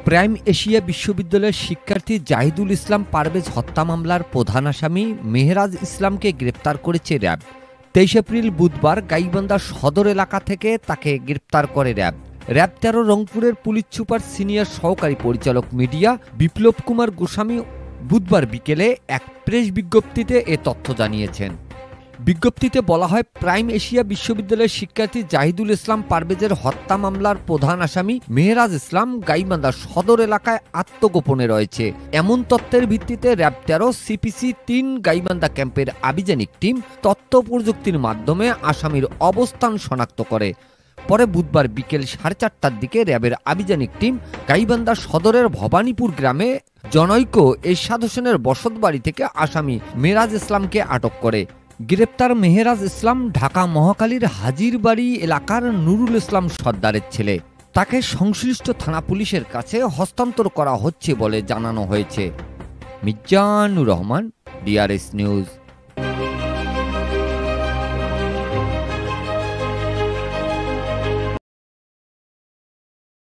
Prime Asia বিশ্ববিদ্যালয়ের শিক্ষার্থী জাহিদুল ইসলাম পারভেজ হত্যা মামলার প্রধান আসামি মেহরাজ ইসলামকে গ্রেপ্তার করেছে র্যাব। 23 এপ্রিল বুধবার গাইবান্ধা সদর এলাকা থেকে তাকে গ্রেপ্তার করে র্যাব। 13 রংপুরের পুলিশ সুপার সিনিয়র সহকারী পরিচালক মিডিয়া বিপ্লব কুমার গোস্বামী বুধবার বিকেলে এক প্রেস বিজ্ঞপ্তিতে এ তথ্য জানিয়েছেন। বিজ্ঞপ্তিতে বলা হয়, প্রাইম এশিয়া বিশ্ববিদ্যালয়ের শিক্ষার্থী জাহিদুল ইসলাম পারভেজের হত্যা মামলার প্রধান আসামি মেহরাজ ইসলাম গাইবান্ধা সদর এলাকায় আত্মগোপনে রয়েছে। এমন তথ্যের ভিত্তিতে র্যাব 13 সিপিসি 3 গাইবান্ধা ক্যাম্পের আভিযানিক টিম তথ্য প্রযুক্তির মাধ্যমে আসামির অবস্থান শনাক্ত করে। পরে বুধবার বিকেল 4:30টার দিকে র্যাবের আভিযানিক টিম গাইবান্ধা সদরের ভবানীপুর গ্রামে জনৈক এরশাদ হোসেনের বসতবাড়ি থেকে আসামি মেহরাজ ইসলামকে আটক করে। গ্রেপ্তার মেহরাজ ইসলাম ঢাকা মহাখালীর হাজিরবাড়ি এলাকার নুরুল ইসলাম সর্দারের ছেলে। তাকে সংশ্লিষ্ট থানা পুলিশের কাছে হস্তান্তর করা হচ্ছে বলে জানানো হয়েছে। Mizanur Rahman, DRS news.